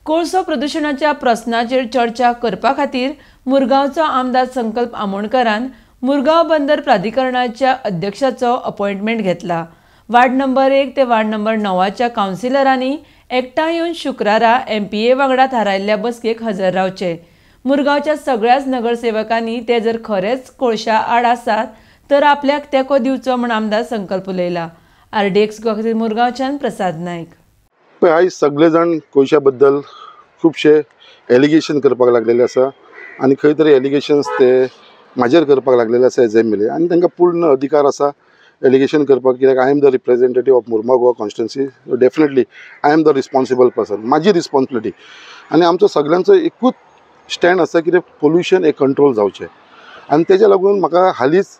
कोळसो प्रदूषणाच्या प्रश्नाचेर चर्चा करपा खातीर मुरगांवचो आमदार संकल्प आमोणकरान मुरगांव बंदर प्राधिकरणाच्या अध्यक्षाचो अपॉइंटमेंट घेतला। वार्ड नंबर 1 ते वार्ड नंबर 9च्या कावन्सिलरांनी एकठांय येवन शुक्रारा MPA वांगडा थारायल्ल्या बसकेक हजर रावचे। मुरगांवच्या सगळ्याच नगरसेवकांनी ते जर खरेंच कोळशा आड आसात तर आपल्याक तेंको दिवचो म्हण आमदार संकल्प उलयला। RDX खातीर मुरगांवच्यान प्रसाद नायक। आयज सगळे जाण कोळशा बद्दल खूबशे एलिगेशन करपाक लागलेले आसा आनी खंय तरी एलिगेशन्स ते म्हाजेर करपाक लागलेले आसा एजेम्बले आनी तांकां पूर्ण अधिकार आसा एलिगेशन करपाक। कित्याक I am the representative of Mormugao Goa constituency, definitely I am the responsible person, म्हाजी रिस्पॉन्सिबिलिटी। आनी आमचो सगळ्यांचो एकूच स्टँड आसा की पोल्युशन हे कंट्रोल जावचें आनी तेज्या लागून म्हाका हालींच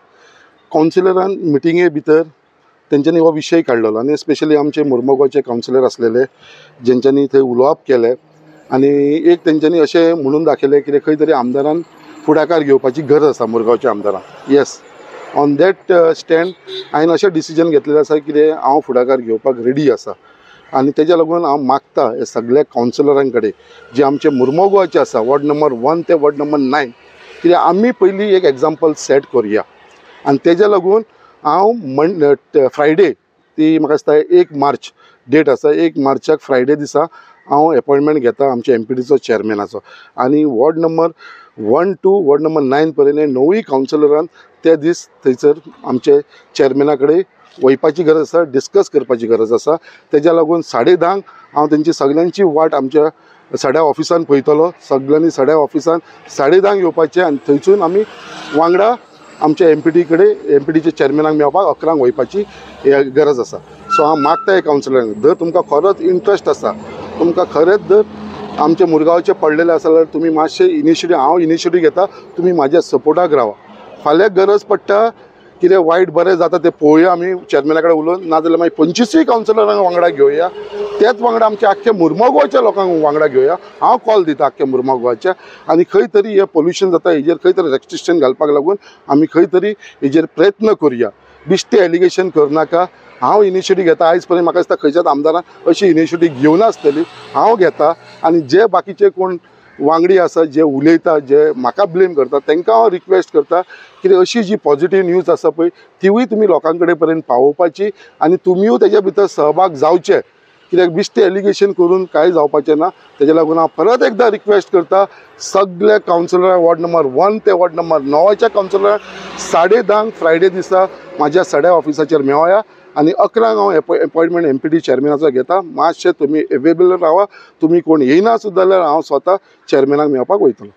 कावन्सिलरान मिटिंगे भितर तेंच्यांनी हो विशय काडलेलो आनी स्पेशली आमचे मुरगांव गोवाचे कावन्सिलर आसलेले जेंच्यांनी थंय उलोवप केलें आनी एक तेंच्यांनी अशें म्हणून दाखयलें की खंय तरी आमदारान फुडाकार घेवपाची गरज आसा मुरगांवच्या आमदारान। येस, ऑन दॅट स्टँड हांवें अशें डिसिजन घेतलेलें आसा की हांव फुडाकार घेवपाक रेडी आसा आनी तेज्या लागून हांव मागता हे सगळ्या कावन्सिलरां कडेन जे आमचे मुरगांव गोवाचे आसा वॉर्ड नंबर 1 ते वॉर्ड नंबर 9 कित्याक आमी पयलीं एक एग्जाम्पल सेट करुया आनी तेज्या लागून हांव फ्रायडे ती म्हाका दिसता 1 मार्च डेट आसा, 1 मार्चाक फ्रायडे दिसा हांव अपॉइंटमेंट घेता आमच्या MPDचो चेअरमॅनाचो आनी ward number 1 to ward number 9 पर्यंत 9 कावन्सिलरान ते दीस थंयसर आमचे चेअरमॅना कडेन वयपाची गरज आसा, डिस्कस करपाची गरज आसा। तेज्या लागून 10:30 हांव तेंची सगळ्यांची वाट आमच्या सड्या ऑफिसान पळयतलो। सगळ्यांनी सड्या ऑफिसान 10:30 येवपाचें आनी थंयसून आमी वांगडा आमच्या MPD कडेन MPDचे चेअरमॅनाक मेळपाक 11 वयपाची गरज आसा। सो हांव मागता हे कावन्सिलरांक जर तुमकां खरोच इंट्रस्ट आसा, तुमकां खरेंच जर आमचे मुरगांवचे पडलेले आसा जाल्यार तुमी मातशें इनिशिएटीव, हांव इनिशिएटीव घेता, तुमी म्हाज्या सपोर्टाक रावा। फाल्यां गरज पडटा कितें वायट बरें जाता तें पळोवया आमी चेअरमॅना कडेन उलोवन, नाजाल्यार मागीर 25 कावन्सिलरांक वांगडा घेवया, तेच वांगडा आमच्या आख्ख्या मुरगांव गोवाच्या लोकांक वांगडा घेवया। हांव कॉल दिता आख्ख्या मुरगांव गोवाच्या आनी खंय तरी हे पोल्युशन जाता हेजेर खंय तरी रेस्ट्रिक्शन घालपाक लागून आमी खंय तरी हेजेर प्रयत्न करुया। बिश्टे एलिगेशन करनाका। हांव इनिशिएटीव घेता, आयज पर्यंत म्हाका दिसता खंयच्याच आमदारान अशी इनिशिएटीव घेवना आसतली। हांव घेता आनी जे बाकीचे कोण वांगडी आसा जे उलयता, जे म्हाका ब्लेम करता, तांकां हांव रिक्वेस्ट करता की अशी जी पॉझिटिव्ह न्यूज आसा पळय तिवूय तुमी लोकां कडेन पर्यंत पावोवपाची आनी तुमीय तेज्या भितर सहभाग जावचे। कित्याक बिश्टे एलिगेशन करून कांय जावपाचें ना। तेज्या लागून हांव परत एकदां रिक्वेस्ट करता सगळ्या कावन्सिलरांक वॉर्ड नंबर 1 ते वॉर्ड नंबर 9च्या कावन्सिलरांक 10:30 फ्रायडे दिसा म्हाज्या सड्या ऑफिसाचेर मेळया आनी 11 हांव अपॉइंटमेंट MPD चेअरमॅनाचो घेता। मातशें तुमी अवेलेबल रावा, तुमी कोण येयना सुद्दां जाल्यार हांव स्वता चेअरमॅनाक मेळपाक वयतलो।